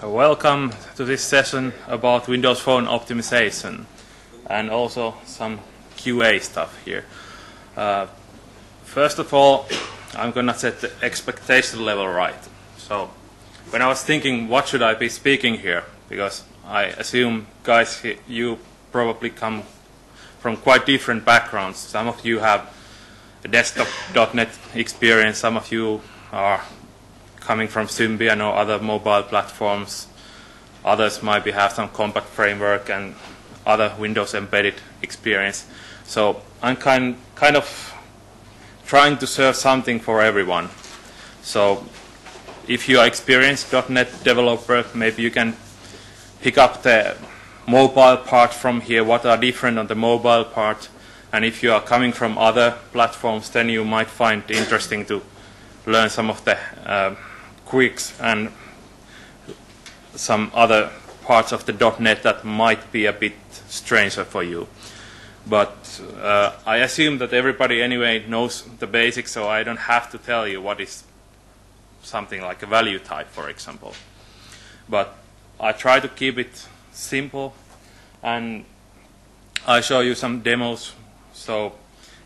Welcome to this session about Windows Phone optimization and also some QA stuff here. First of all, I'm going to set the expectation level right. So when I was thinking what should I be speaking here, because I assume guys you probably come from quite different backgrounds. Some of you have a desktop.NET experience, some of you are coming from Symbian or other mobile platforms. Others might have some compact framework and other Windows embedded experience. So I'm kind of trying to serve something for everyone. So if you are experienced .NET developer, maybe you can pick up the mobile part from here, what are different on the mobile part. And if you are coming from other platforms, then you might find it interesting to learn some of the quirks and some other parts of the .NET that might be a bit stranger for you. But I assume that everybody anyway knows the basics, so I don't have to tell you what is something like a value type, for example. But I try to keep it simple, and I show you some demos, so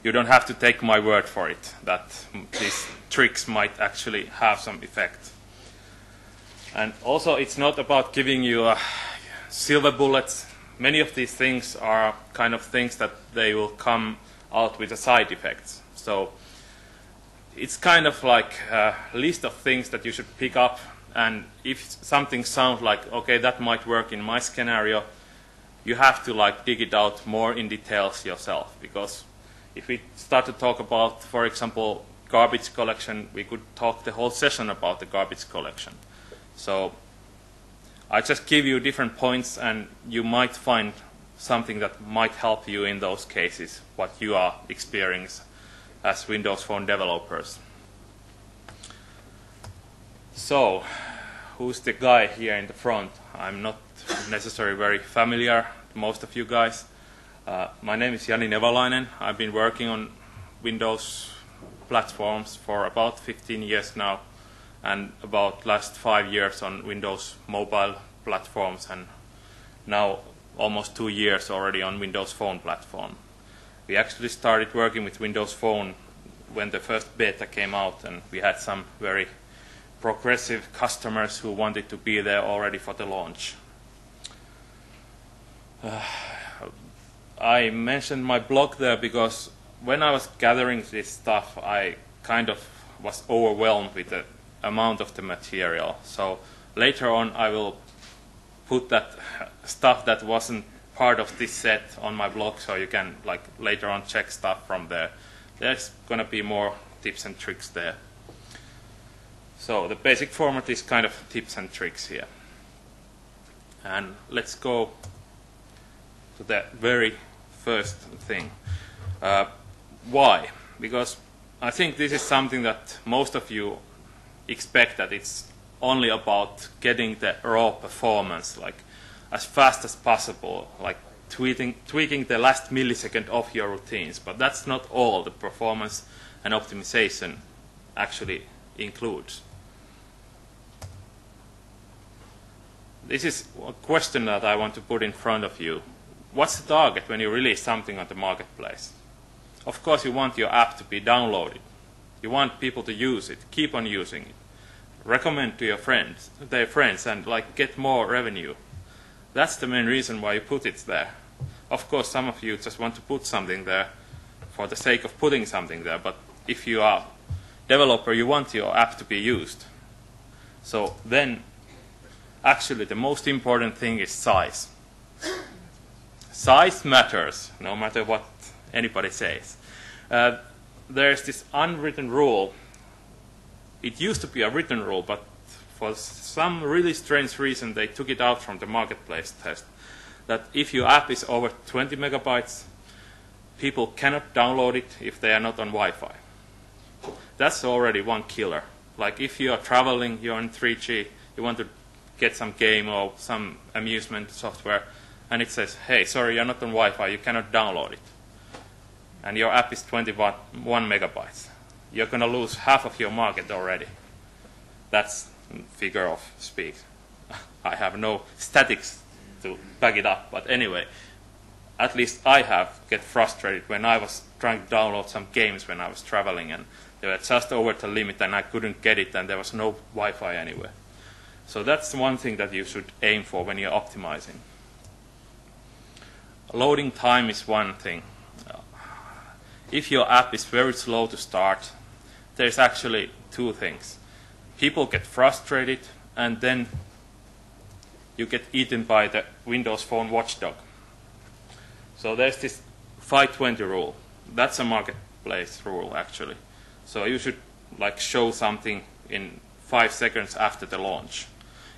you don't have to take my word for it, that these tricks might actually have some effect. And also, it's not about giving you silver bullets. Many of these things are kind of things that they will come out with the side effects. So it's kind of like a list of things that you should pick up. And if something sounds like, okay, that might work in my scenario, you have to like dig it out more in details yourself. Because if we start to talk about, for example, garbage collection, we could talk the whole session about the garbage collection. So I just give you different points, and you might find something that might help you in those cases, what you are experiencing as Windows Phone developers. So, who's the guy here in the front? I'm not necessarily very familiar to most of you guys. My name is Jani Nevalainen. I've been working on Windows platforms for about 15 years now, and about last 5 years on Windows mobile platforms, and now almost 2 years already on Windows Phone platform. We actually started working with Windows Phone when the first beta came out, and we had some very progressive customers who wanted to be there already for the launch. I mentioned my blog there because when I was gathering this stuff, I kind of was overwhelmed with the amount of the material. So later on I will put that stuff that wasn't part of this set on my blog, so you can like later on check stuff from there. There's going to be more tips and tricks there. So the basic format is kind of tips and tricks here. And let's go to the very first thing. Why? Because I think this is something that most of you expect, that it's only about getting the raw performance like as fast as possible, like tweaking the last millisecond of your routines. But that's not all the performance and optimization actually includes. This is a question that I want to put in front of you. What's the target when you release something on the marketplace? Of course, you want your app to be downloaded. You want people to use it, keep on using it, recommend to your friends, and like get more revenue. That's the main reason why you put it there. Of course, some of you just want to put something there for the sake of putting something there, but if you are a developer, you want your app to be used. So then, actually, the most important thing is size. Size matters, no matter what anybody says. There's this unwritten rule. It used to be a written rule, but for some really strange reason they took it out from the marketplace test, that if your app is over 20 megabytes, people cannot download it if they are not on Wi-Fi. That's already one killer. Like if you are traveling, you're on 3G, you want to get some game or some amusement software, and it says, hey, sorry, you're not on Wi-Fi, you cannot download it. And your app is 21 megabytes. You're going to lose half of your market already. That's figure of speech. I have no statics to back it up, but anyway, at least I have get frustrated when I was trying to download some games when I was traveling and they were just over the limit and I couldn't get it and there was no Wi-Fi anywhere. So that's one thing that you should aim for when you're optimizing. Loading time is one thing. If your app is very slow to start, there's actually two things. People get frustrated and then you get eaten by the Windows Phone watchdog. So there's this 520 rule. That's a marketplace rule actually. So you should like show something in 5 seconds after the launch.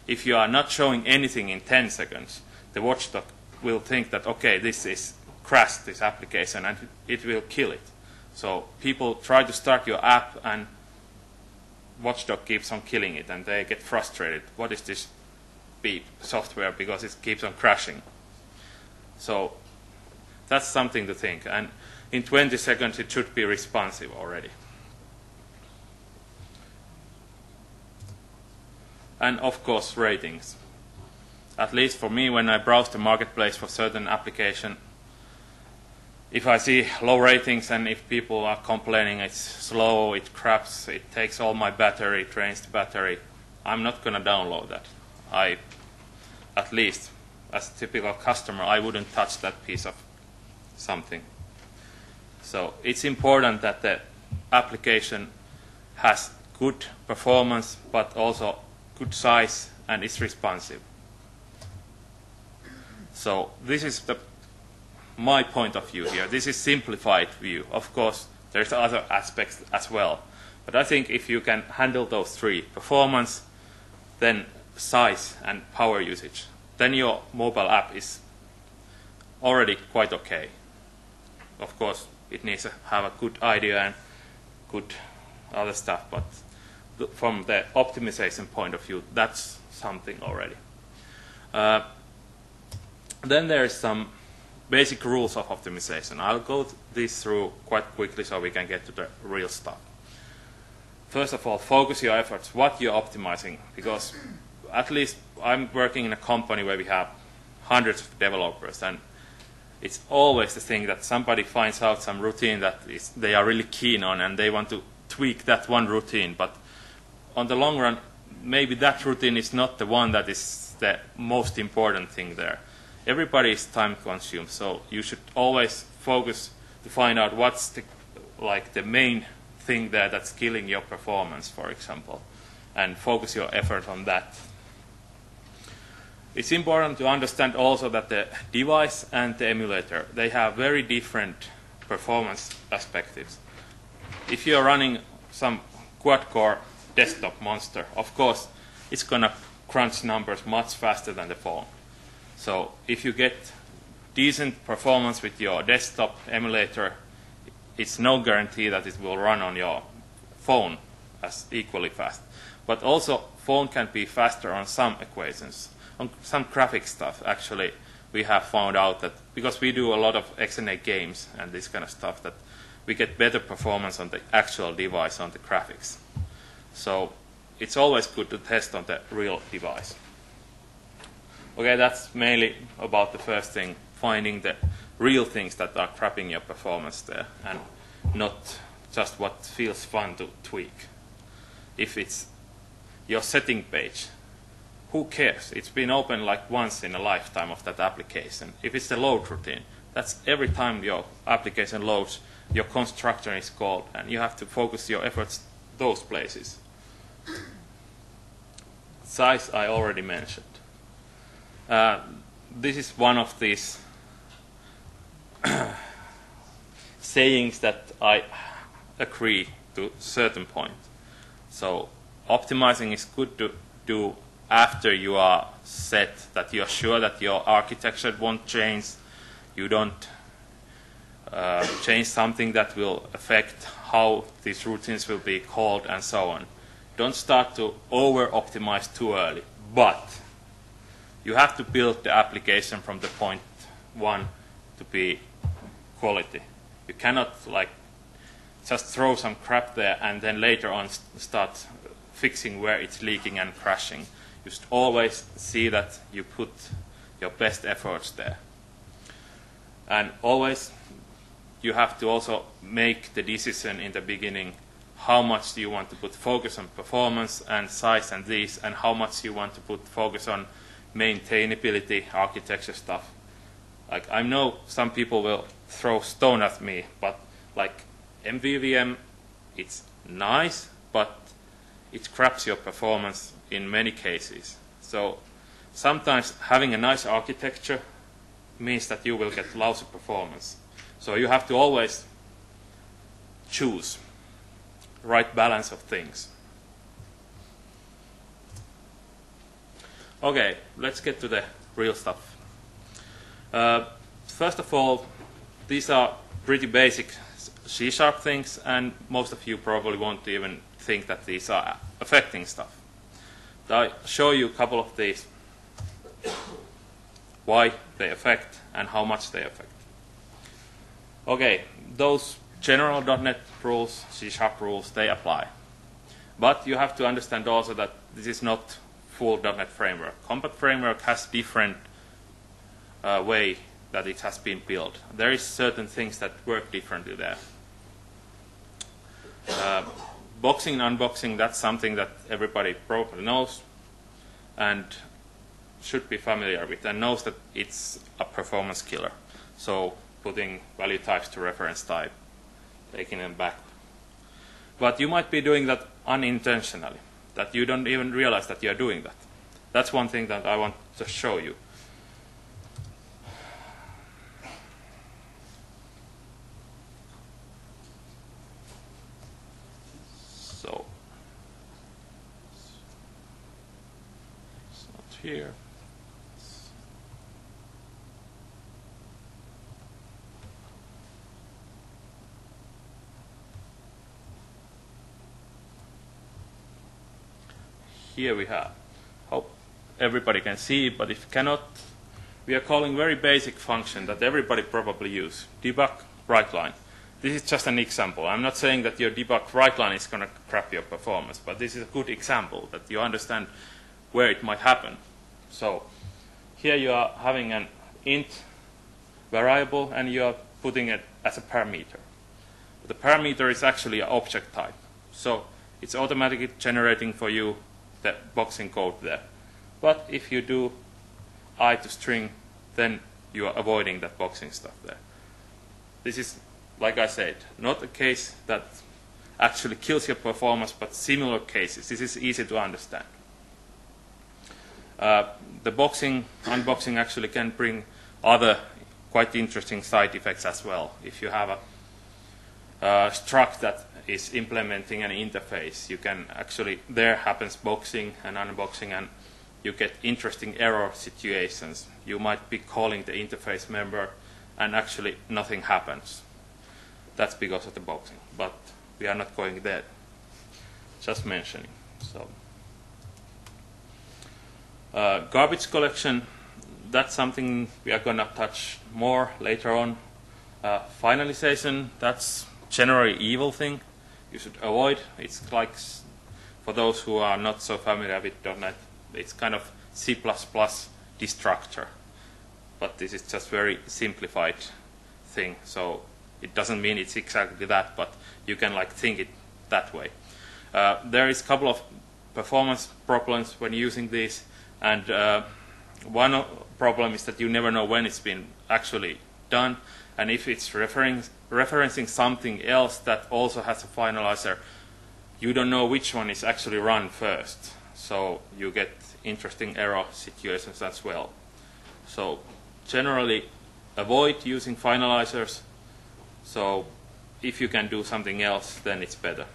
If you are not showing anything in 10 seconds, the watchdog will think that, okay, this is crashed, this application, and it will kill it. So people try to start your app and watchdog keeps on killing it and they get frustrated. What is this beep software, because it keeps on crashing. So that's something to think. And in 20 seconds it should be responsive already. And of course ratings. At least for me, when I browse the marketplace for certain application, if I see low ratings and if people are complaining it's slow, it craps, it takes all my battery, drains the battery, I'm not going to download that. At least as a typical customer, I wouldn't touch that piece of something. So it's important that the application has good performance but also good size and is responsive. So this is my point of view here. This is simplified view. Of course, there's other aspects as well. But I think if you can handle those three, performance, then size and power usage, then your mobile app is already quite okay. Of course, it needs to have a good idea and good other stuff, but from the optimization point of view, that's something already. Then there is some basic rules of optimization. I'll go this through quite quickly so we can get to the real stuff. First of all, focus your efforts, what you're optimizing, because at least I'm working in a company where we have hundreds of developers, and it's always the thing that somebody finds out some routine that they are really keen on and they want to tweak that one routine, but on the long run, maybe that routine is not the one that is the most important thing there. Everybody is time consumed, so you should always focus to find out what's the main thing there that's killing your performance, for example, and focus your effort on that. It's important to understand also that the device and the emulator, they have very different performance perspectives. If you're running some quad-core desktop monster, of course, it's going to crunch numbers much faster than the phone. So if you get decent performance with your desktop emulator, it's no guarantee that it will run on your phone as equally fast. But also, phone can be faster on some equations. On some graphic stuff, actually, we have found out that because we do a lot of XNA games and this kind of stuff, that we get better performance on the actual device, on the graphics. So it's always good to test on the real device. Okay, that's mainly about the first thing, finding the real things that are crapping your performance there, and not just what feels fun to tweak. If it's your setting page, who cares? It's been open like once in a lifetime of that application. If it's the load routine, that's every time your application loads, your constructor is called, and you have to focus your efforts those places. Size I already mentioned. This is one of these sayings that I agree to a certain point. So optimizing is good to do after you are set, that you are sure that your architecture won't change, you don't change something that will affect how these routines will be called and so on. Don't start to over-optimize too early, but you have to build the application from the point one to be quality. You cannot just throw some crap there and then later on start fixing where it's leaking and crashing. You should always see that you put your best efforts there. And always you have to also make the decision in the beginning how much do you want to put focus on performance and size and these, and how much you want to put focus on maintainability, architecture stuff. Like, I know some people will throw stone at me, but like MVVM, it's nice, but it craps your performance in many cases. So sometimes having a nice architecture means that you will get lousy performance. So you have to always choose the right balance of things. Okay, let's get to the real stuff. First of all, these are pretty basic C# things, and most of you probably won't even think that these are affecting stuff. I'll show you a couple of these, why they affect and how much they affect. Okay, those general .NET rules, C# rules, they apply. But you have to understand also that this is not full .NET framework. Compact framework has different way that it has been built. There is certain things that work differently there. Boxing and unboxing, that's something that everybody probably knows and should be familiar with, and knows that it's a performance killer. So putting value types to reference type, taking them back. But you might be doing that unintentionally, that you don't even realize that you're doing that. That's one thing that I want to show you. So it's not here. Here we have. Hope everybody can see, but if cannot, we are calling very basic function that everybody probably use, debug write line. This is just an example. I'm not saying that your debug write line is going to crap your performance, but this is a good example that you understand where it might happen. So here you are having an int variable and you are putting it as a parameter. The parameter is actually an object type. So it's automatically generating for you the boxing code there. But if you do I to string, then you are avoiding that boxing stuff there. This is, like I said, not a case that actually kills your performance, but similar cases. This is easy to understand. The boxing, unboxing actually can bring other quite interesting side effects as well. If you have a struct that is implementing an interface, you can actually, there happens boxing and unboxing, and you get interesting error situations. You might be calling the interface member and actually nothing happens. That's because of the boxing, but we are not going there. Just mentioning. So, garbage collection, that's something we are going to touch more later on. Finalization, that's generally evil thing you should avoid. It's like, for those who are not so familiar with .NET, it's kind of C++ destructor. But this is just very simplified thing. So it doesn't mean it's exactly that, but you can like think it that way. There is a couple of performance problems when using these, and one problem is that you never know when it's been actually done, and if it's referencing something else that also has a finalizer, you don't know which one is actually run first. So you get interesting error situations as well. So generally avoid using finalizers. So if you can do something else, then it's better.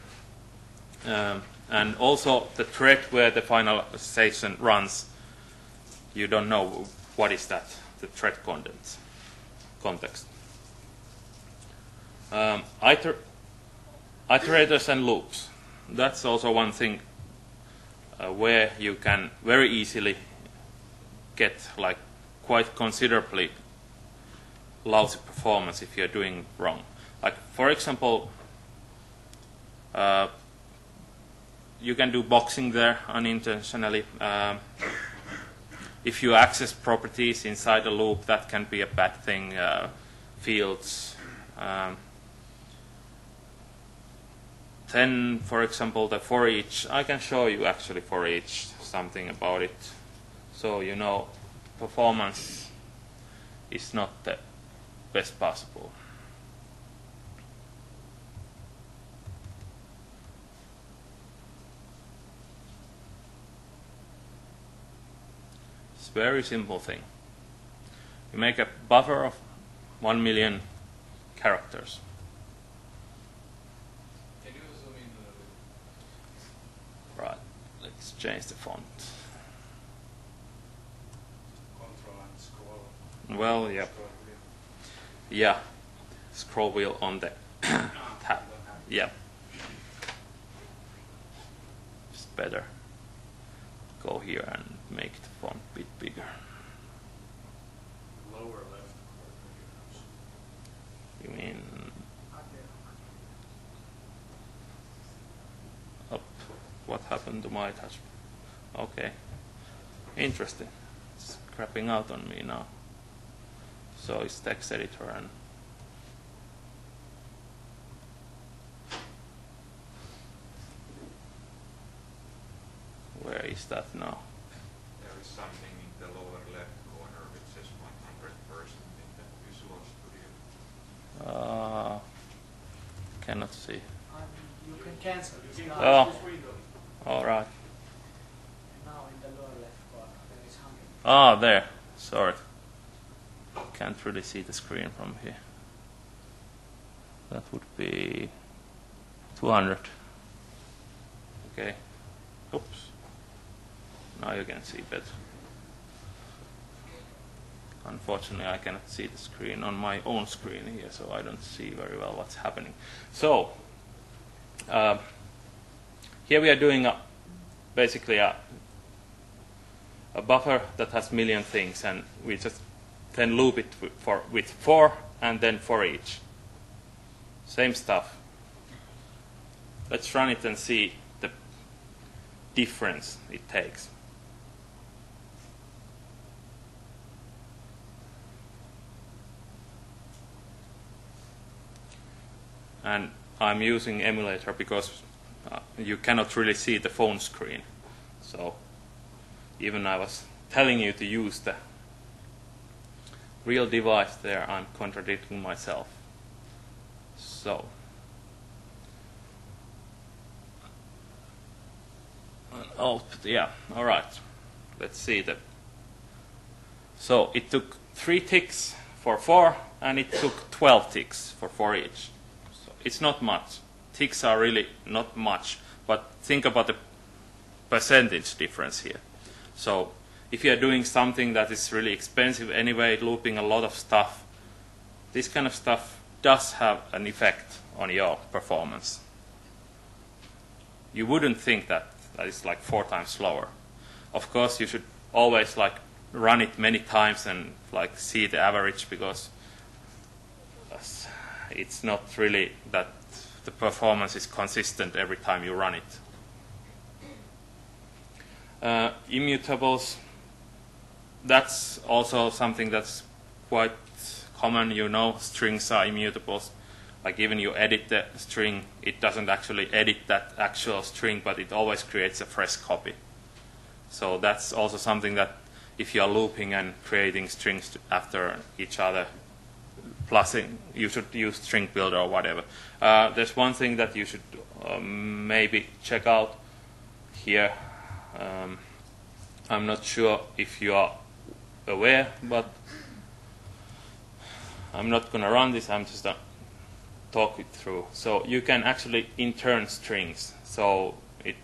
And also the thread where the finalization runs, you don't know what is that, the thread context. Iterators and loops. That's also one thing where you can very easily get like quite considerably lousy performance if you're doing wrong. Like for example, you can do boxing there unintentionally. If you access properties inside a loop, that can be a bad thing. Fields. Then, for example, the for each. I can show you actually for each something about it. So you know, performance is not the best possible. It's a very simple thing. You make a buffer of 1 million characters. Can you zoom in a little bit? Right, let's change the font. Control and scroll. Well, yeah. Scroll wheel. Yeah, scroll wheel on the tab. Yeah. It's better. Go here and make the font a bit bigger. Lower left corner. You mean up? What happened to my touch? Okay. Interesting. It's crapping out on me now. So it's text editor and where is that now? There is something in the lower left corner which says 100% in the Visual Studio. Cannot see. You can cancel this now. Oh, This window. all right. Now in the lower left corner there is 100. Ah, there. Sorry. Can't really see the screen from here. That would be 200. Okay. Oops. Now you can see better. Unfortunately, I cannot see the screen on my own screen here, so I don't see very well what's happening. So, here we are doing basically a buffer that has a million things, and we just then loop it with for and then for each. Same stuff. Let's run it and see the difference it takes. And I'm using emulator because you cannot really see the phone screen. So even I was telling you to use the real device there, I'm contradicting myself. So yeah, all right. Let's see that. So it took 3 ticks for 4, and it took 12 ticks for each. So it's not much. Ticks are really not much, but think about the percentage difference here. So if you are doing something that is really expensive anyway, looping a lot of stuff, this kind of stuff does have an effect on your performance. You wouldn't think that is like 4 times slower. Of course, you should always like run it many times and like see the average, because it's not really that the performance is consistent every time you run it. Immutables, that's also something that's quite common. You know, strings are immutables. Like even you edit the string, it doesn't actually edit that actual string, but it always creates a fresh copy. So that's also something that if you are looping and creating strings after each other, plusing, you should use string builder or whatever. There's one thing that you should maybe check out here. I'm not sure if you are aware, but I'm not going to run this. I'm just going to talk it through. So you can actually intern strings. So it,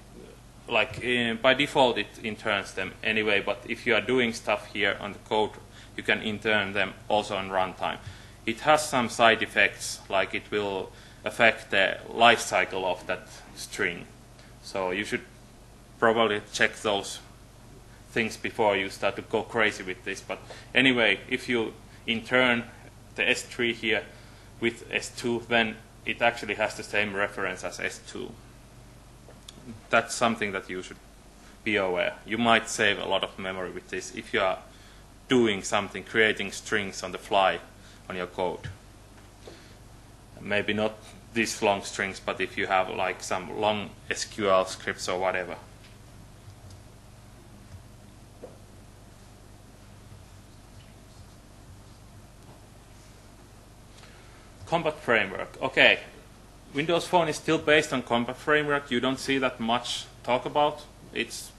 like by default, it interns them anyway. But if you are doing stuff here on the code, you can intern them also on runtime. It has some side effects, like it will affect the life cycle of that string. So you should probably check those things before you start to go crazy with this. But anyway, if you intern the S3 here with S2, then it actually has the same reference as S2. that's something that you should be aware. You might save a lot of memory with this if you are doing something, creating strings on the fly on your code. Maybe not these long strings, but if you have like some long SQL scripts or whatever. Compat framework. Okay, Windows Phone is still based on Compat framework. You don't see that much talk about. It's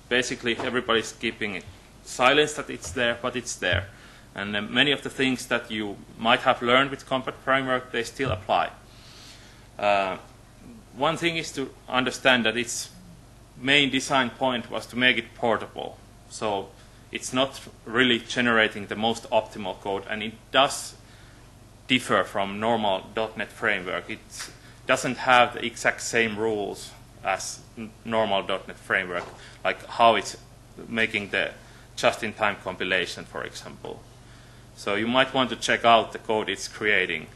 basically everybody's keeping it silence that it's there, but it's there. And many of the things that you might have learned with Compat framework, they still apply. One thing is to understand that its main design point was to make it portable. So it's not really generating the most optimal code, and it does differ from normal .NET framework. It doesn't have the exact same rules as normal .NET framework, like how it's making the just-in-time compilation, for example. So you might want to check out the code it's creating.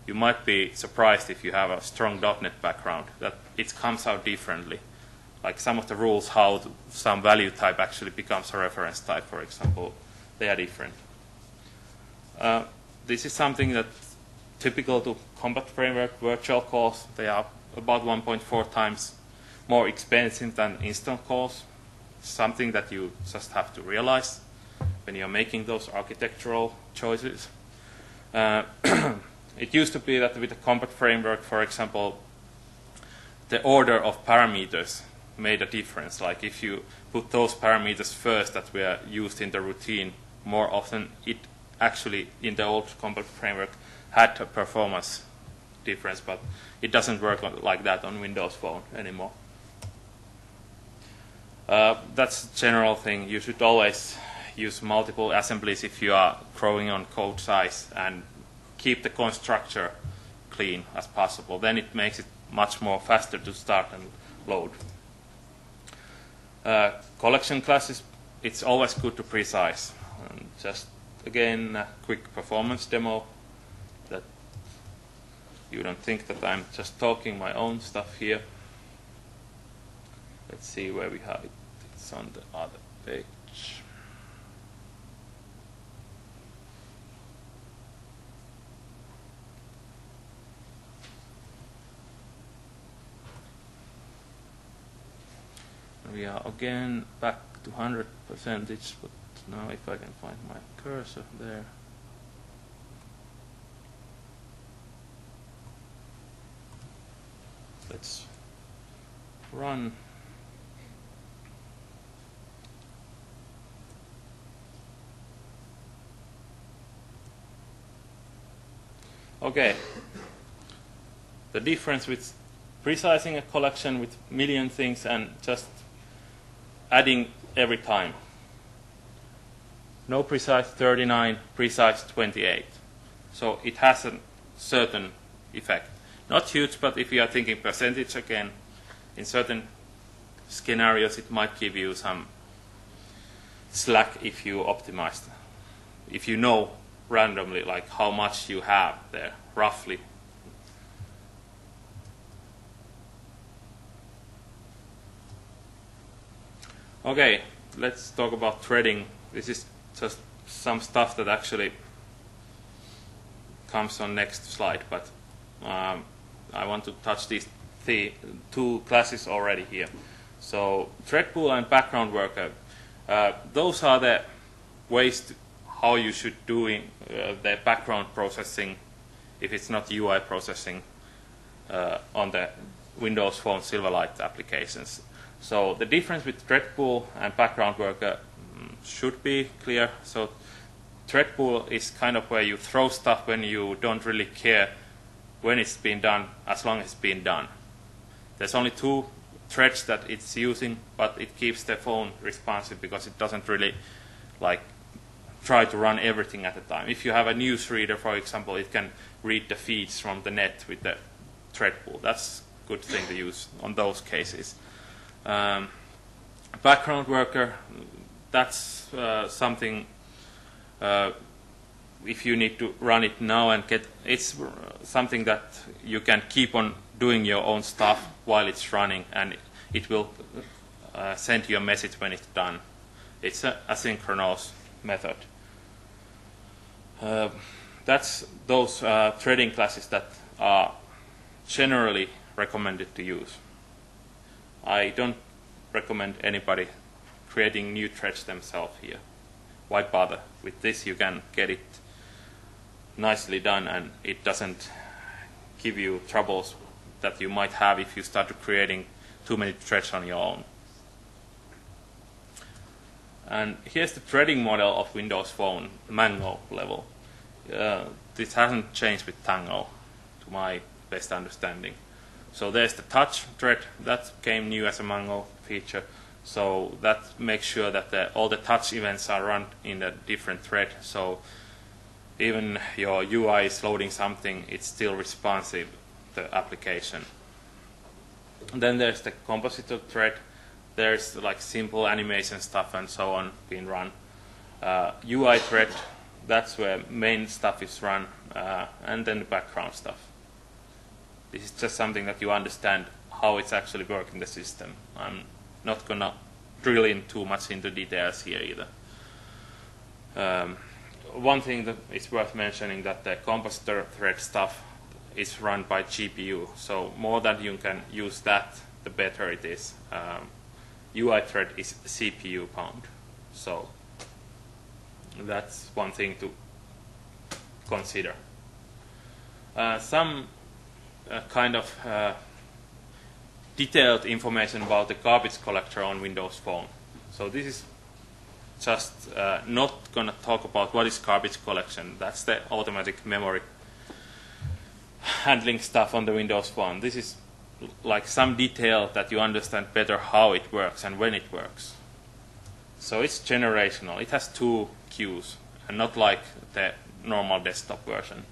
You might be surprised if you have a strong .NET background that it comes out differently. Like some of the rules, how some value type actually becomes a reference type, for example, they are different. This is something that's typical to Compat framework virtual calls. They are about 1.4 times more expensive than instant calls. Something that you just have to realize when you're making those architectural choices. It used to be that with the Compat framework, for example, the order of parameters made a difference. Like if you put those parameters first that were used in the routine more often, it actually in the old Compat framework had a performance difference, but it doesn't work like that on Windows Phone anymore. That's a general thing. You should always use multiple assemblies if you are growing on code size, and keep the constructor clean as possible. Then it makes it much more faster to start and load. Collection classes, it's always good to precise. Just again, a quick performance demo that you don't think that I'm just talking my own stuff here. Let's see where we have it. It's on the other page. We are again back to 100%, but now if I can find my cursor there. Let's run. Okay. The difference with precising a collection with million things and just adding every time. No precise 39, precise 28. So it has a certain effect. Not huge, but if you are thinking percentage again, in certain scenarios it might give you some slack if you optimize. If you know randomly like how much you have there, roughly. Okay, let's talk about threading. This is just some stuff that actually comes on next slide, but I want to touch these two classes already here. So thread pool and background worker, those are the ways how you should do the background processing if it's not UI processing on the Windows Phone Silverlight applications. So the difference with thread pool and background worker should be clear. So thread pool is kind of where you throw stuff when you don't really care when it's been done, as long as it's been done. There's only 2 threads that it's using, but it keeps the phone responsive because it doesn't really like try to run everything at a time. If you have a news reader, for example, it can read the feeds from the net with the thread pool. That's a good thing to use on those cases. Background worker, that's something if you need to run it now and it's something that you can keep on doing your own stuff while it's running, and it will send you a message when it's done. It's an asynchronous method. That's those threading classes that are generally recommended to use. I don't recommend anybody creating new threads themselves here. Why bother? With this you can get it nicely done, and it doesn't give you troubles that you might have if you start creating too many threads on your own. And here's the threading model of Windows Phone, Mango level. This hasn't changed with Tango, to my best understanding. So there's the touch thread that came new as a Mango feature. So that makes sure that all the touch events are run in a different thread. So even your UI is loading something, it's still responsive, the application. And then there's the compositor thread. There's like simple animation stuff and so on being run. UI thread, that's where main stuff is run, and then the background stuff. This is just something that you understand how it's actually working in the system. I'm not gonna drill in too much into details here either. One thing that is worth mentioning that the compositor thread stuff is run by GPU. So more that you can use that, the better it is. UI thread is CPU bound. So that's one thing to consider. Some kind of detailed information about the garbage collector on Windows Phone. So this is just not going to talk about what is garbage collection. That's the automatic memory handling stuff on the Windows Phone. This is like some detail that you understand better how it works and when it works. So it's generational. It has 2 queues and not like the normal desktop version.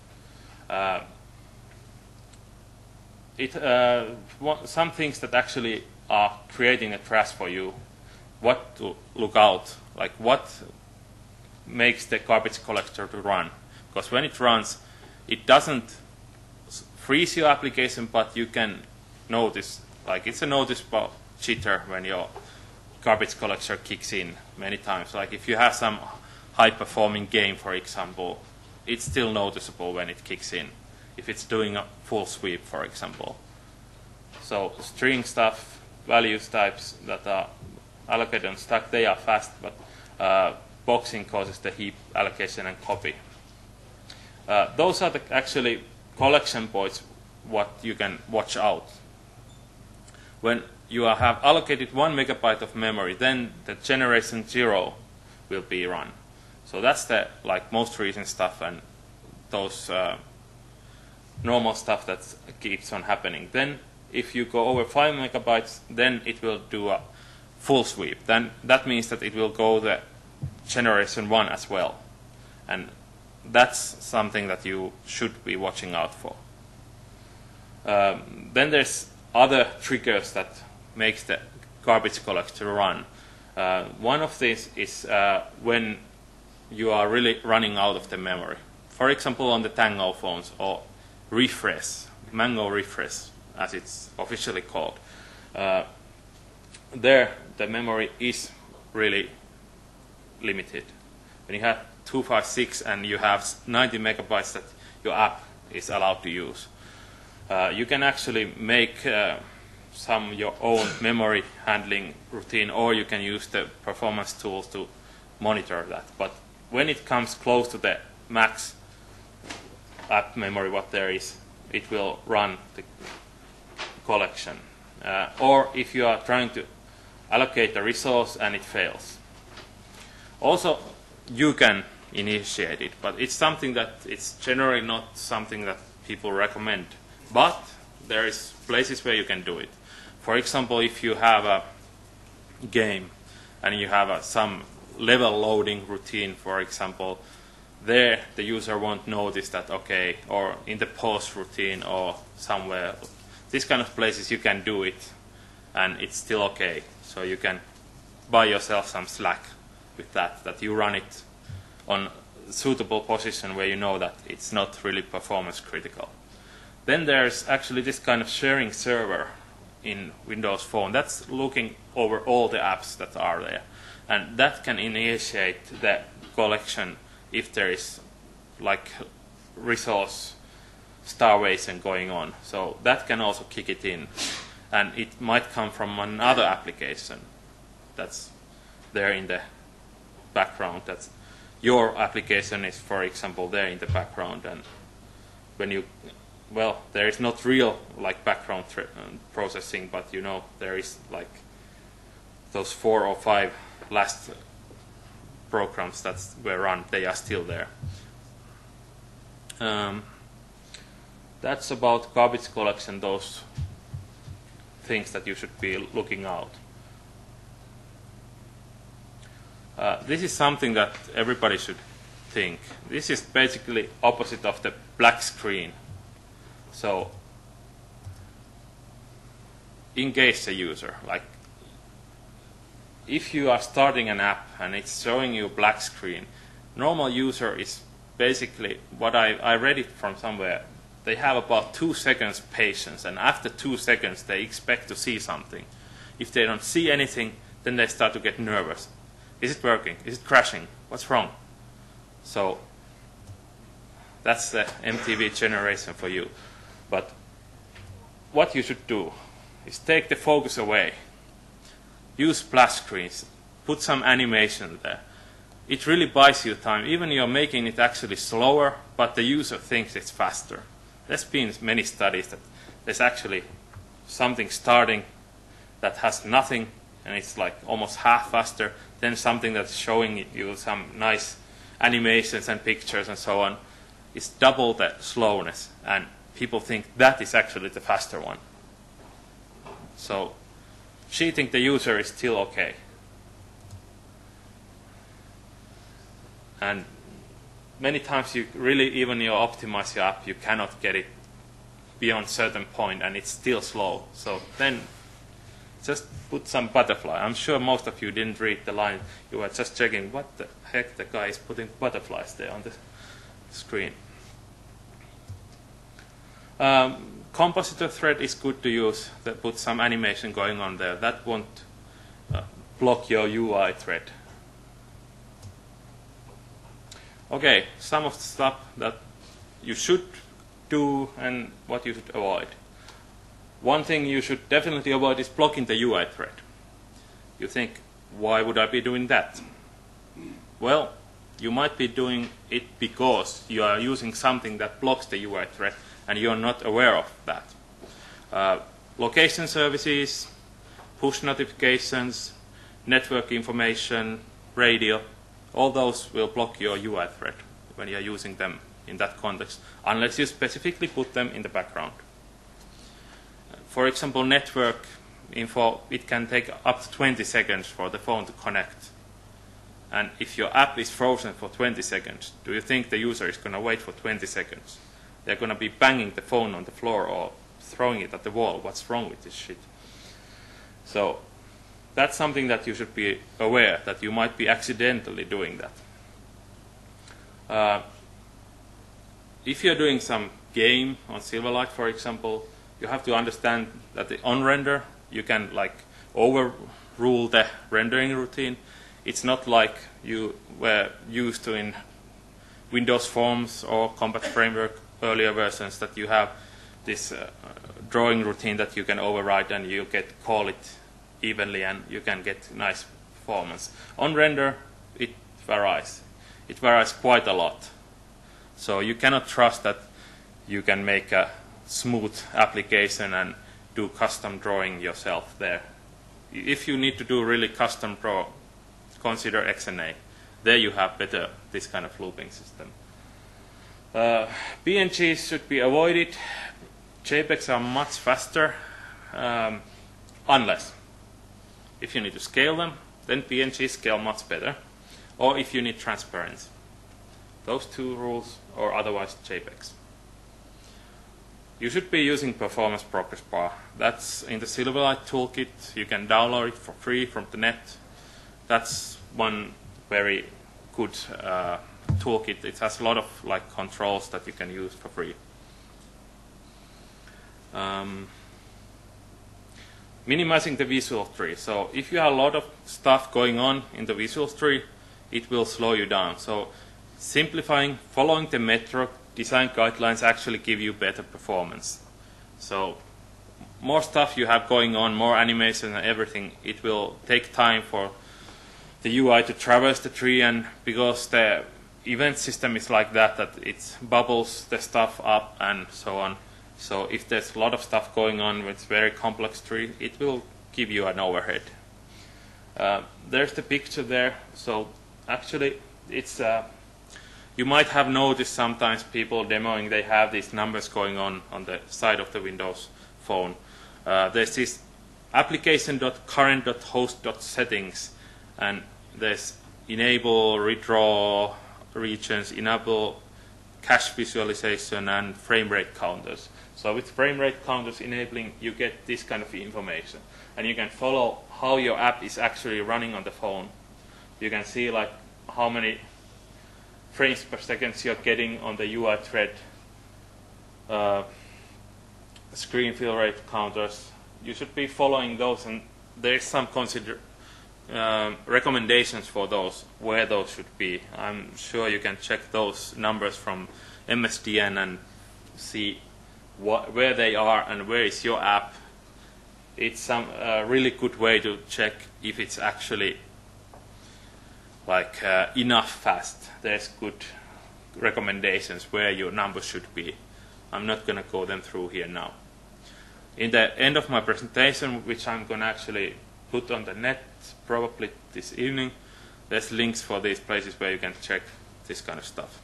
Some things that actually are creating a trash for you, what to look out, like what makes the garbage collector to run. Because when it runs, it doesn't freeze your application, but you can notice, like it's a noticeable jitter when your garbage collector kicks in many times. Like if you have some high-performing game, for example, it's still noticeable when it kicks in, if it's doing a full sweep, for example. So string stuff, values types that are allocated on stack, they are fast, but boxing causes the heap allocation and copy. Those are the actually collection points what you can watch out. When you have allocated 1 megabyte of memory, then the generation 0 will be run. So that's the like most recent stuff and those normal stuff that keeps on happening. Then if you go over 5 megabytes, then it will do a full sweep. Then that means that it will go the generation 1 as well. And that's something that you should be watching out for. Then there's other triggers that makes the garbage collector run. One of these is when you are really running out of the memory. For example, on the Tango phones, or refresh, Mango refresh, as it's officially called. There, the memory is really limited. When you have 256 and you have 90 megabytes that your app is allowed to use, you can actually make some your own memory handling routine, or you can use the performance tools to monitor that. But when it comes close to the max app memory what there is, it will run the collection. Or if you are trying to allocate the resource and it fails. Also, you can initiate it, but it's something that it's generally not something that people recommend. But there is places where you can do it. For example, if you have a game and you have some level loading routine, for example, there the user won't notice that, okay, or in the pause routine or somewhere. These kind of places you can do it and it's still okay. So you can buy yourself some slack with that you run it on a suitable position where you know that it's not really performance critical. Then there's actually this kind of sharing server in Windows Phone. That's looking over all the apps that are there. And that can initiate the collection if there is like resource starvation going on. So that can also kick it in. And it might come from another application that's there in the background. That's your application is, for example, there in the background. And when you, well, there is not real like background processing, but you know there is like those 4 or 5 last programs that were run, they are still there. That's about garbage collection, those things that you should be looking out. This is something that everybody should think. This is basically opposite of the black screen. So engage the user. Like if you are starting an app and it's showing you black screen, normal user is basically what I read it from somewhere. They have about 2 seconds patience, and after 2 seconds they expect to see something. If they don't see anything, then they start to get nervous. Is it working? Is it crashing? What's wrong? So that's the MTV generation for you. But what you should do is take the focus away. Use splash screens. Put some animation there. It really buys you time. Even you're making it actually slower, but the user thinks it's faster. There's been many studies that there's actually something starting that has nothing, and it's like almost half faster, then something that's showing you some nice animations and pictures and so on. It's double the slowness, and people think that is actually the faster one. So cheating the user is still okay. And many times you really, even you optimize your app, you cannot get it beyond certain point and it's still slow. So then just put some butterfly. I'm sure most of you didn't read the line. You were just checking what the heck the guy is putting butterflies there on the screen. Compositor thread is good to use. Put some animation going on there. That won't block your UI thread. Okay, some of the stuff that you should do and what you should avoid. One thing you should definitely avoid is blocking the UI thread. You think, why would I be doing that? Well, you might be doing it because you are using something that blocks the UI thread and you're not aware of that. Location services, push notifications, network information, radio, all those will block your UI thread when you're using them in that context, unless you specifically put them in the background. For example, network info, it can take up to 20 seconds for the phone to connect. And if your app is frozen for 20 seconds, do you think the user is going to wait for 20 seconds? They're going to be banging the phone on the floor or throwing it at the wall. What's wrong with this shit? So that's something that you should be aware that you might be accidentally doing that. If you're doing some game on Silverlight, for example, you have to understand that the on-render, you can like overrule the rendering routine. It's not like you were used to in Windows Forms or Combat Framework earlier versions that you have this drawing routine that you can override and you call it evenly and you can get nice performance. On render, it varies. It varies quite a lot. So you cannot trust that you can make a smooth application and do custom drawing yourself there. If you need to do really custom draw, consider XNA. There you have better this kind of looping system. PNGs should be avoided. JPEGs are much faster, unless if you need to scale them, then PNGs scale much better, or if you need transparency. Those two rules, or otherwise JPEGs. You should be using Performance Progress Bar. That's in the Silverlight toolkit. You can download it for free from the net. That's one very good toolkit. It has a lot of like controls that you can use for free. minimizing the visual tree. So if you have a lot of stuff going on in the visual tree, it will slow you down. So simplifying, following the Metro design guidelines actually give you better performance. So more stuff you have going on, more animation and everything, it will take time for the UI to traverse the tree, and because the event system is like that it bubbles the stuff up and so on. So if there's a lot of stuff going on with very complex tree, it will give you an overhead. There's the picture there. So actually it's you might have noticed sometimes people demoing, they have these numbers going on the side of the Windows phone. There's this application.current.host.settings, and there's enable redraw regions, enable cache visualization, and frame rate counters. So with frame rate counters enabling, you get this kind of information, and you can follow how your app is actually running on the phone. You can see like how many frames per second you're getting on the UI thread, screen fill rate counters. You should be following those, and there's some recommendations for those, where those should be. I'm sure you can check those numbers from MSDN and see where they are and where is your app. It's some really good way to check if it's actually like enough fast. There's good recommendations where your numbers should be. I'm not going to go them through here now. In the end of my presentation, which I'm going to actually put on the net probably this evening, there's links for these places where you can check this kind of stuff.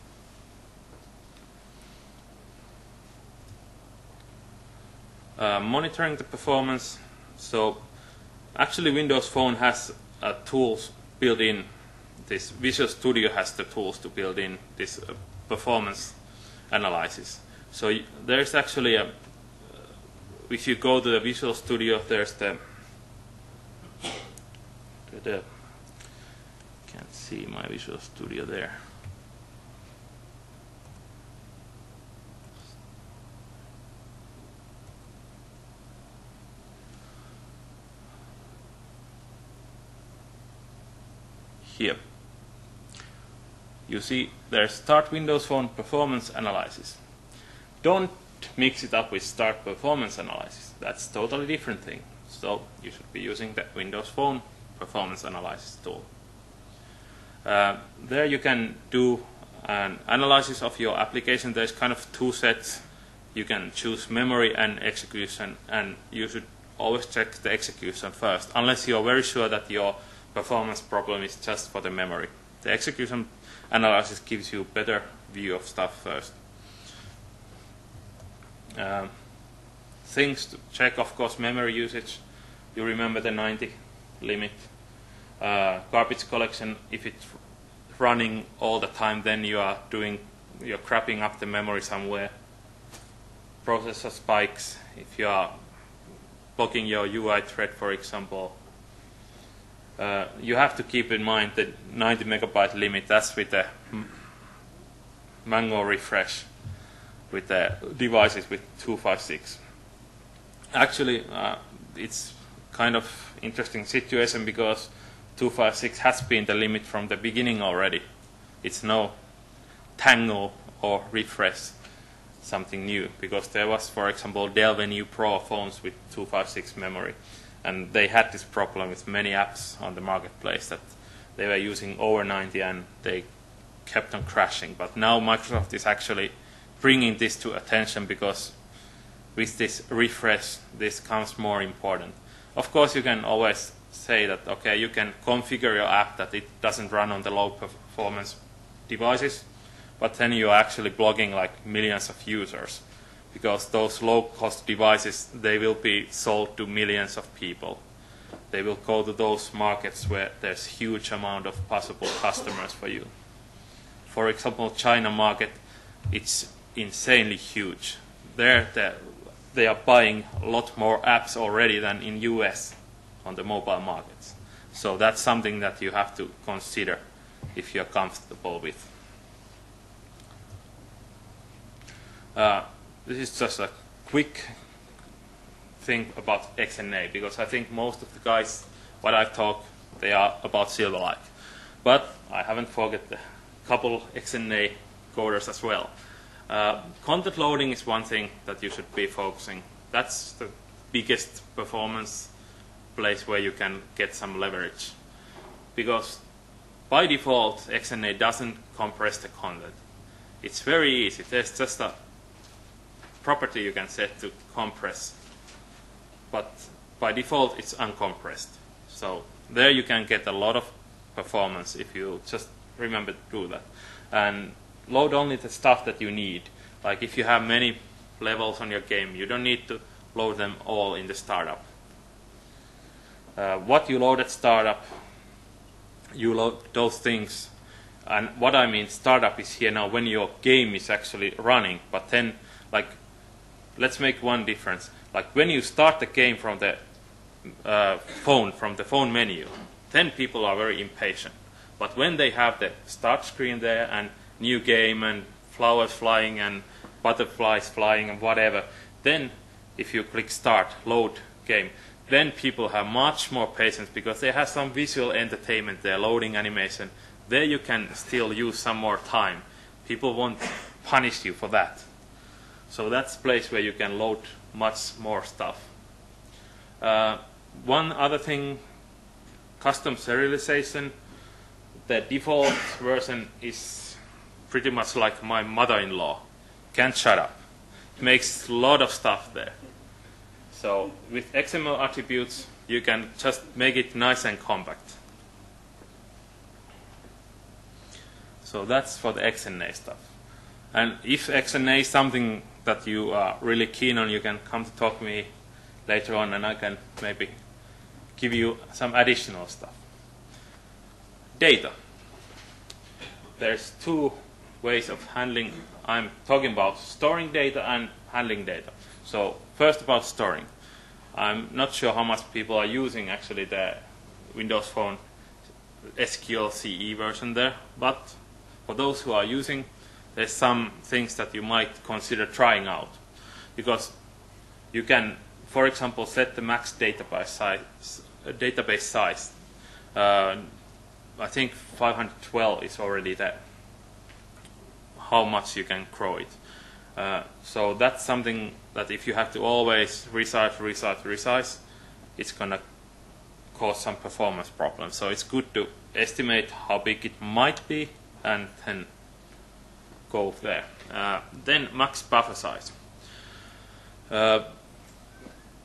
Monitoring the performance. So actually Windows Phone has tools built in. This Visual Studio has the tools to build in this performance analysis. So there's actually if you go to the Visual Studio, there's the can't see my Visual Studio there. Here you see there's Start Windows Phone Performance Analysis. Don't mix it up with Start Performance Analysis. That's a totally different thing. So you should be using the Windows Phone Performance Analysis tool. There you can do an analysis of your application. There's kind of two sets. You can choose memory and execution, and you should always check the execution first, unless you're very sure that your performance problem is just for the memory. The execution analysis gives you a better view of stuff first. Things to check, of course, memory usage. You remember the 90 limit. Garbage collection, if it's running all the time, then you're crapping up the memory somewhere. Processor spikes, if you are blocking your UI thread, for example. You have to keep in mind the 90 megabyte limit. That's with the manual refresh with the devices with 256. Actually, it's kind of interesting situation because 256 has been the limit from the beginning already. It's no tangle or refresh something new, because there was, for example, Dell Venue Pro phones with 256 memory, and they had this problem with many apps on the marketplace that they were using over 90 and they kept on crashing. But now Microsoft is actually bringing this to attention, because with this refresh this comes more important. Of course you can always say that okay, you can configure your app that it doesn't run on the low performance devices, but then you're actually blocking like millions of users, because those low cost devices, they will be sold to millions of people. They will go to those markets where there's huge amount of possible customers for you. For example, China market, it's insanely huge. There they are buying a lot more apps already than in US on the mobile markets. So that's something that you have to consider if you're comfortable with. This is just a quick thing about XNA, because I think most of the guys, what I've talked, they are about Silverlight. But I haven't forget the couple XNA coders as well. Content loading is one thing that you should be focusing. That's the biggest performance place where you can get some leverage. Because by default, XNA doesn't compress the content. It's very easy. There's just a property you can set to compress. But by default, it's uncompressed. So there you can get a lot of performance if you just remember to do that. And load only the stuff that you need. Like if you have many levels on your game, you don't need to load them all in the startup. What you load at startup, you load those things. And what I mean startup is here now when your game is actually running. But then, like, let's make one difference. Like when you start the game from the phone menu, then people are very impatient. But when they have the start screen there and new game and flowers flying and butterflies flying and whatever, then if you click start, load game, then people have much more patience because they have some visual entertainment there, loading animation. There you can still use some more time. People won't punish you for that. So that's a place where you can load much more stuff. One other thing, custom serialization. The default version is pretty much like my mother-in-law. Can't shut up. Makes a lot of stuff there. So with XML attributes, you can just make it nice and compact. So that's for the XNA stuff. And if XNA is something that you are really keen on, you can come to talk to me later on and I can maybe give you some additional stuff. Data. There's two ways of handling. I'm talking about storing data and handling data. So first about storing. I'm not sure how much people are using actually the Windows Phone SQL CE version there, but for those who are using, there's some things that you might consider trying out. Because you can, for example, set the max database size. I think 512 is already there. How much you can grow it. So that's something that if you have to always resize, it's going to cause some performance problems. So it's good to estimate how big it might be and then go there. Then max buffer size.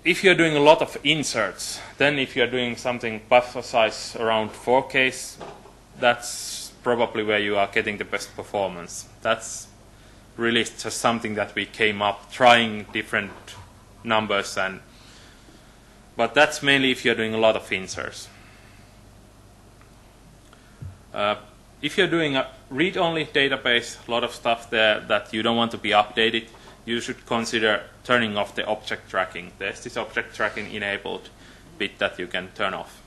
If you're doing a lot of inserts, then if you're doing something buffer size around 4K, that's probably where you are getting the best performance. That's really just something that we came up trying different numbers, but that's mainly if you're doing a lot of inserts. If you're doing a read-only database, a lot of stuff there that you don't want to be updated, you should consider turning off the object tracking. There's this object tracking enabled bit that you can turn off.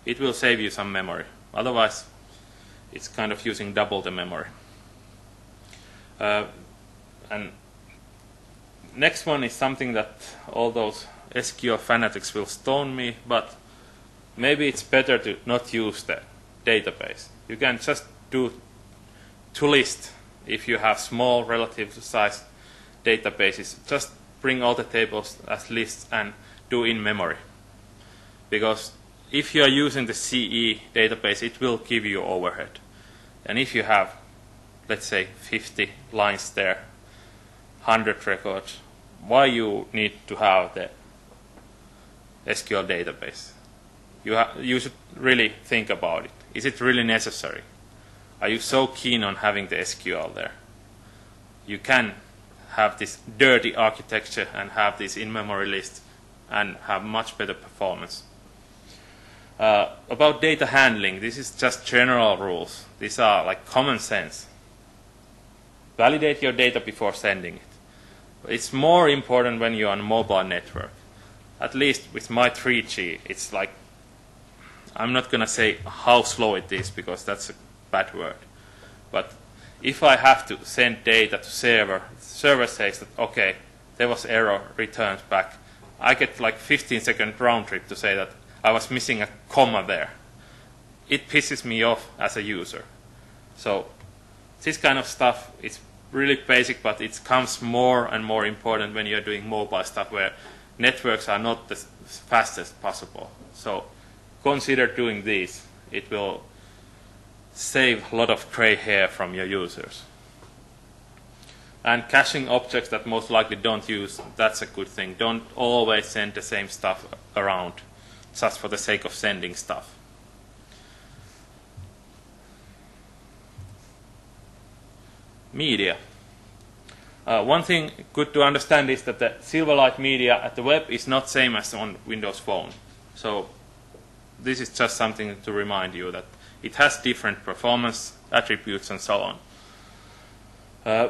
It will save you some memory. Otherwise, it's kind of using double the memory. And next one is something that all those SQL fanatics will stone me, but maybe it's better to not use the database. You can just do to list if you have small relative size databases. Just bring all the tables as lists and do in memory. Because if you are using the CE database, it will give you overhead. And if you have, let's say, 50 lines there, 100 records, why you need to have the SQL database? You should really think about it. Is it really necessary? Are you so keen on having the SQL there? You can have this dirty architecture and have this in-memory list and have much better performance. About data handling, this is just general rules. These are like common sense. Validate your data before sending it. It's more important when you're on a mobile network. At least with my 3G, it's like, I'm not going to say how slow it is because that's a bad word. But if I have to send data to server says that, okay, there was error, returns back. I get like 15-second round trip to say that I was missing a comma there. It pisses me off as a user. So this kind of stuff is really basic, but it becomes more and more important when you're doing mobile stuff where networks are not the fastest possible. So consider doing these. It will save a lot of gray hair from your users. And caching objects that most likely don't use, that's a good thing. Don't always send the same stuff around just for the sake of sending stuff. Media. One thing good to understand is that the Silverlight media at the web is not same as on Windows Phone. So this is just something to remind you that it has different performance attributes and so on.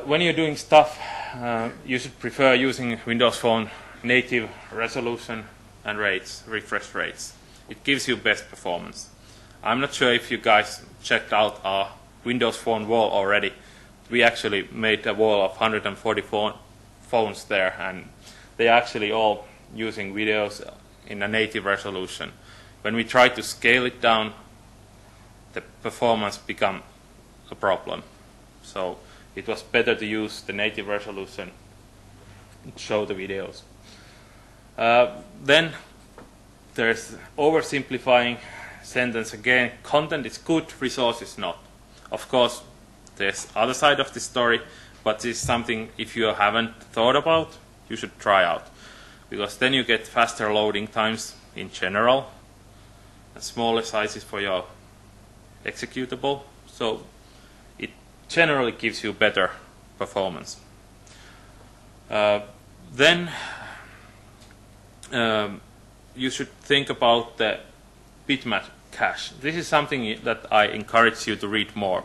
When you're doing stuff, you should prefer using Windows Phone native resolution and rates, refresh rates. It gives you best performance. I'm not sure if you guys checked out our Windows Phone wall already. We actually made a wall of 144 phones there, and they are actually all using videos in a native resolution. When we try to scale it down, the performance become a problem. So it was better to use the native resolution and show the videos. Then there's oversimplifying sentence again. Content is good, resource is not. Of course, there's other side of the story, but this is something if you haven't thought about, you should try out. Because then you get faster loading times in general, and smaller sizes for your executable. So it generally gives you better performance. Then you should think about the bitmap cache. This is something that I encourage you to read more.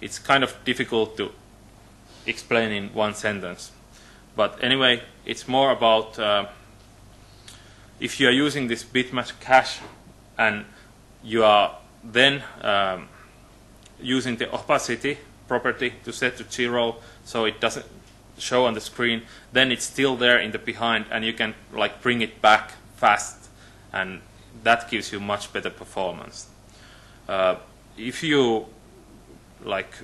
It's kind of difficult to explain in one sentence. But anyway, it's more about if you are using this bitmap cache and you are then using the opacity property to set to 0 so it doesn't show on the screen, then it's still there in the behind and you can like bring it back fast, and that gives you much better performance. If you like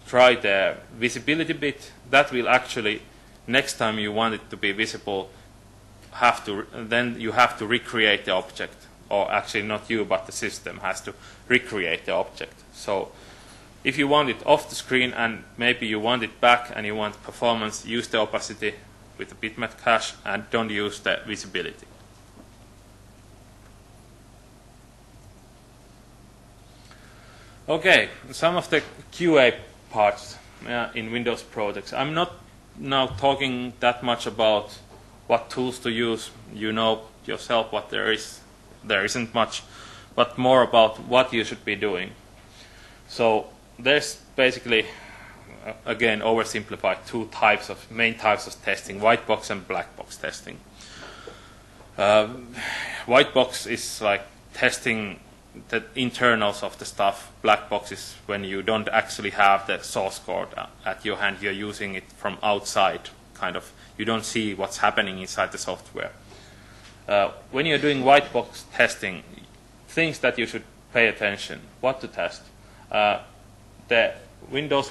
try the visibility bit, that will actually, next time you want it to be visible, then you have to recreate the object, or actually not you but the system has to recreate the object. So if you want it off the screen and maybe you want it back and you want performance, use the opacity with the bitmap cache and don't use the visibility. Okay, some of the QA parts in Windows projects. I'm not now talking that much about what tools to use. You know yourself what there is. There isn't much, but more about what you should be doing. So there's basically, again, oversimplified two main types of testing: white box and black box testing. White box is like testing the internals of the stuff. Black box is when you don't actually have the source code at your hand. You're using it from outside, kind of. You don't see what's happening inside the software. When you're doing white box testing, things that you should pay attention, what to test. The Windows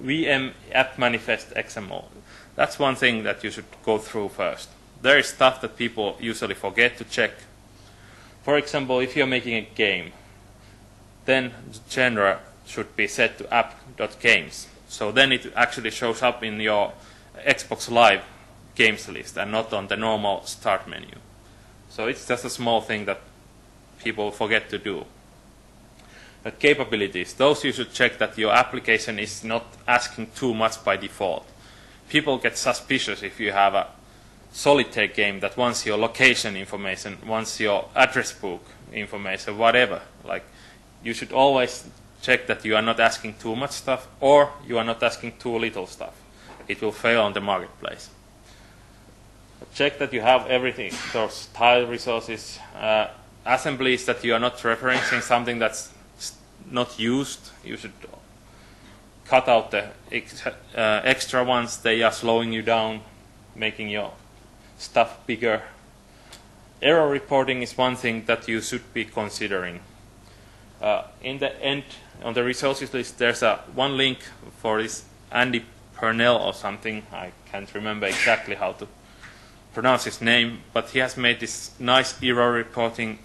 VM app manifest XML. That's one thing that you should go through first. There is stuff that people usually forget to check. For example, if you're making a game, then the genre should be set to app.games. So then it actually shows up in your Xbox Live games list and not on the normal start menu. So it's just a small thing that people forget to do. But capabilities, those you should check that your application is not asking too much by default. People get suspicious if you have a solitaire game that wants your location information, wants your address book information, whatever. Like, you should always check that you are not asking too much stuff or you are not asking too little stuff. It will fail on the marketplace. Check that you have everything, those tile resources, assemblies that you are not referencing something that's not used. You should cut out the extra ones. They are slowing you down, making your stuff bigger. Error reporting is one thing that you should be considering. In the end, on the resources list, there's one link for this Andy Purnell or something. I can't remember exactly how to pronounce his name, but he has made this nice error reporting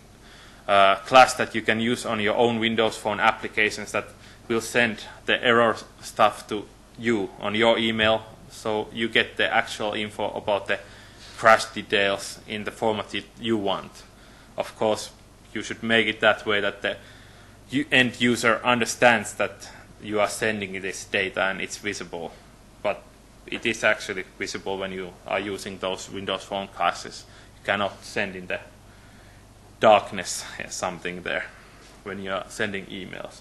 class that you can use on your own Windows Phone applications that will send the error stuff to you on your email, so you get the actual info about the crash details in the format you want. Of course, you should make it that way that the end user understands that you are sending this data and it's visible. But it is actually visible when you are using those Windows Phone classes. You cannot send in the darkness something there when you are sending emails.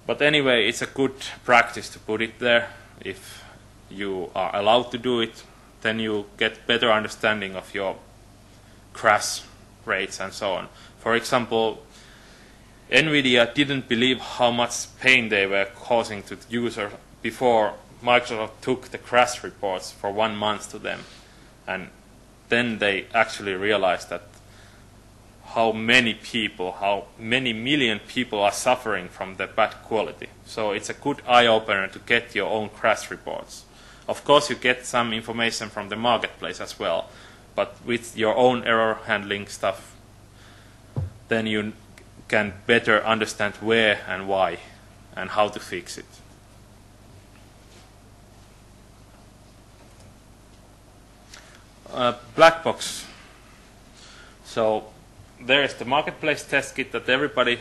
But anyway, it's a good practice to put it there. If you are allowed to do it, then you get better understanding of your crash rates and so on. For example, NVIDIA didn't believe how much pain they were causing to the user before Microsoft took the crash reports for 1 month to them. And then they actually realized that how many million people are suffering from the bad quality. So it's a good eye-opener to get your own crash reports. Of course, you get some information from the marketplace as well, but with your own error handling stuff, then you can better understand where and why and how to fix it. Black box. So there is the marketplace test kit that everybody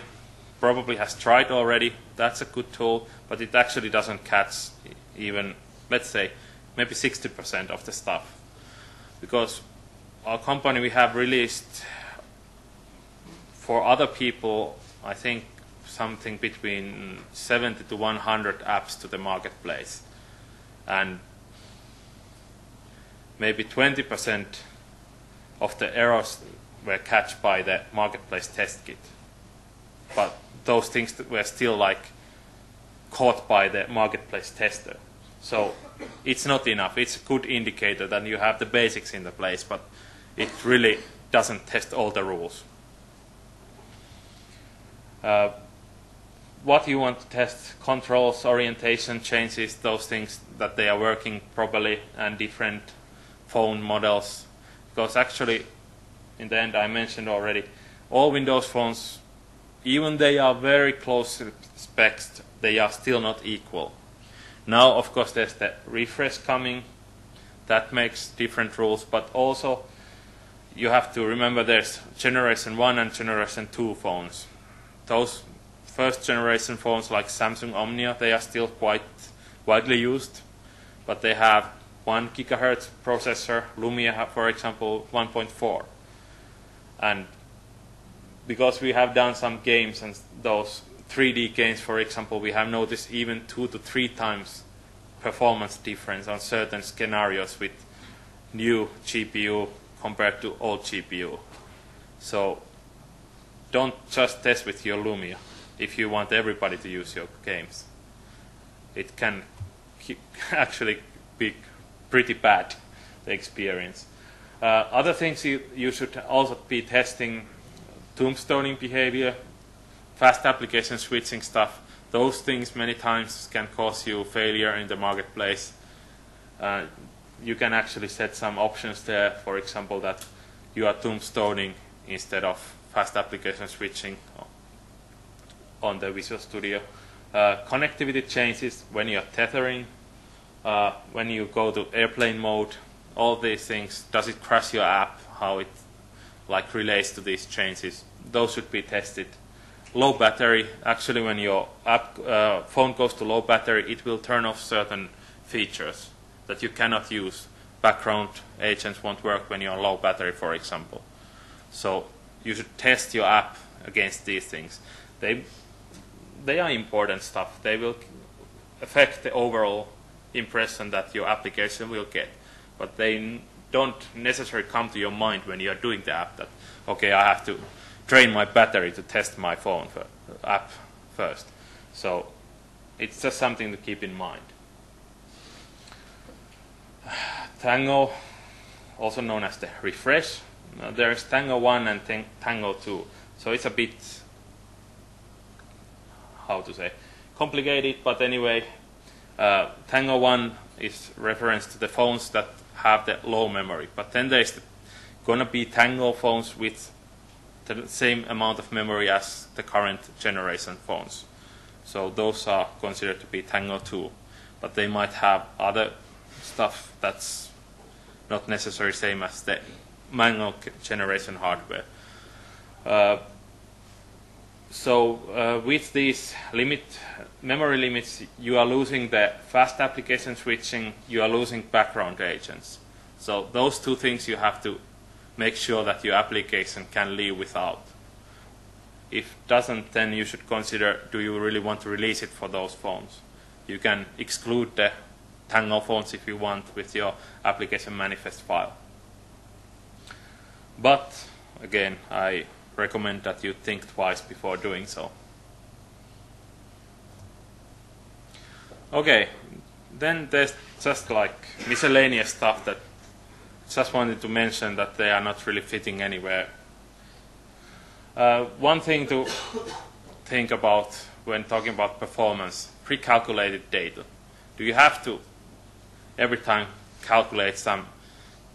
probably has tried already. That's a good tool, but it actually doesn't catch even, let's say, maybe 60% of the stuff. Because our company, we have released for other people, I think, something between 70 to 100 apps to the marketplace. And maybe 20% of the errors were catched by the marketplace test kit. But those things were still caught by the marketplace tester. So it's not enough. It's a good indicator that you have the basics in the place, but it really doesn't test all the rules. What you want to test: controls, orientation changes, those things that they are working properly, and different phone models. Because actually, in the end, I mentioned already, all Windows phones, even they are very close specs, they are still not equal. Now, of course, there's the refresh coming. That makes different rules, but also you have to remember there's Generation 1 and Generation 2 phones. Those first generation phones like Samsung Omnia, they are still quite widely used, but they have 1 gigahertz processor. Lumia, for example, 1.4. And because we have done some games and those 3D games, for example, we have noticed even 2 to 3 times performance difference on certain scenarios with new GPU compared to old GPU. So don't just test with your Lumia if you want everybody to use your games. It can actually be pretty bad, the experience. Other things you should also be testing: tombstoning behavior, fast application switching stuff. Those things many times can cause you failure in the marketplace. You can actually set some options there, for example, that you are tombstoning instead of fast application switching on the Visual Studio. Connectivity changes when you are tethering, when you go to airplane mode, all these things. Does it crash your app? How it relates to these changes? Those should be tested. Low battery. Actually, when your phone goes to low battery, it will turn off certain features that you cannot use. Background agents won't work when you're on low battery, for example. So you should test your app against these things. They are important stuff. They will affect the overall impression that your application will get. But they don't necessarily come to your mind when you are doing the app that, okay, I have to drain my battery to test my phone app first. So it's just something to keep in mind. Tango, also known as the refresh. There's Tango 1 and Tango 2. So it's a bit, how to say, complicated, but anyway, Tango 1 is reference to the phones that have the low memory. But then there's gonna be Tango phones with the same amount of memory as the current generation phones. So those are considered to be Tango 2. But they might have other stuff that's not necessarily same as the Mango generation hardware. With these memory limits, you are losing the fast application switching, you are losing background agents. So those two things you have to make sure that your application can live without. If it doesn't, then you should consider, do you really want to release it for those phones? You can exclude the Tango phones if you want with your application manifest file. But again, I recommend that you think twice before doing so. Okay, then there's just like miscellaneous stuff that just wanted to mention that they are not really fitting anywhere. One thing to think about when talking about performance, pre-calculated data. Do you have to every time calculate some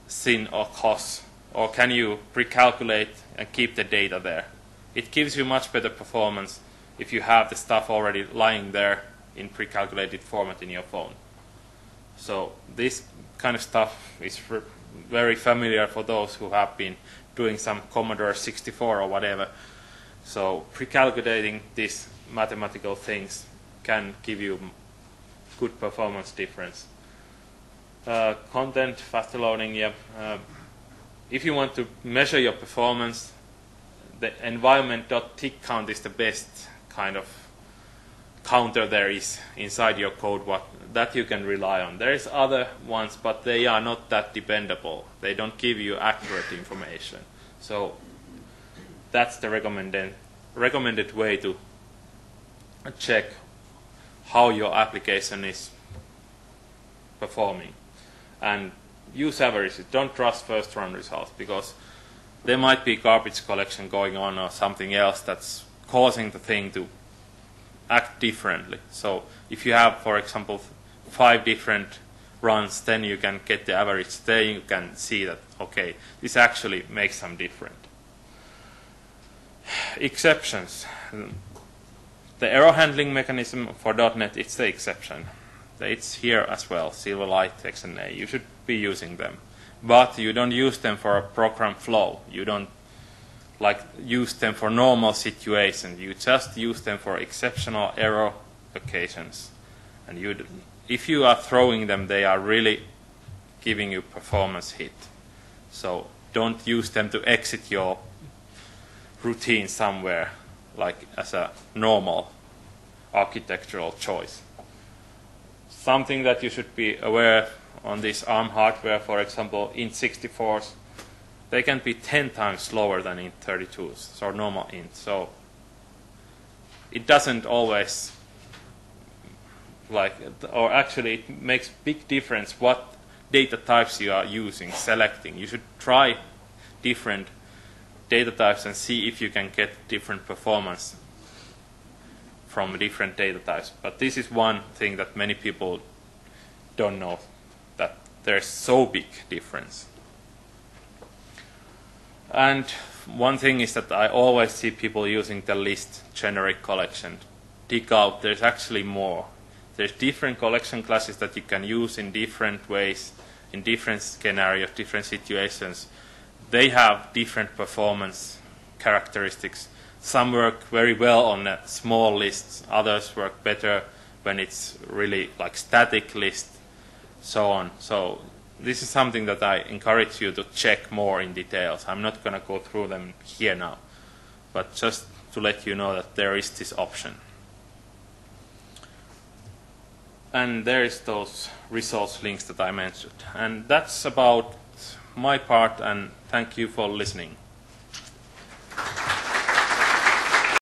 sin or cost, or can you pre-calculate and keep the data there? It gives you much better performance if you have the stuff already lying there in pre-calculated format in your phone. So this kind of stuff is very familiar for those who have been doing some Commodore 64 or whatever. So pre-calculating these mathematical things can give you good performance difference. Content, faster loading, yeah. If you want to measure your performance, the environment.tick count is the best kind of counter there is inside your code that you can rely on. There is other ones, but they are not that dependable. They don't give you accurate information. So that's the recommended way to check how your application is performing. And use averages. Don't trust first run results, because there might be garbage collection going on or something else that's causing the thing to act differently. So if you have, for example, 5 different runs, then you can get the average. There you can see that, okay, this actually makes some difference. Exceptions. The error handling mechanism for .NET, it's the exception. It's here as well, Silverlight, XNA. You should be using them. But you don't use them for a program flow. You don't use them for normal situations. You just use them for exceptional error occasions. And if you are throwing them, they are really giving you performance hit. So don't use them to exit your routine somewhere, like as a normal architectural choice. Something that you should be aware on this ARM hardware, for example, int64s, they can be 10 times slower than int32s, so normal int. So it doesn't always or actually it makes big difference what data types you are using, selecting. You should try different data types and see if you can get different performance from different data types. But this is one thing that many people don't know, that there's so big difference. And one thing is that I always see people using the list generic collection. Dig out, there's actually more. There's different collection classes that you can use in different ways, in different scenarios, different situations. They have different performance characteristics. Some work very well on small lists, others work better when it's really like static list, so on. So this is something that I encourage you to check more in details. I'm not going to go through them here now, but just to let you know that there is this option. And there is those resource links that I mentioned. And that's about my part, and thank you for listening.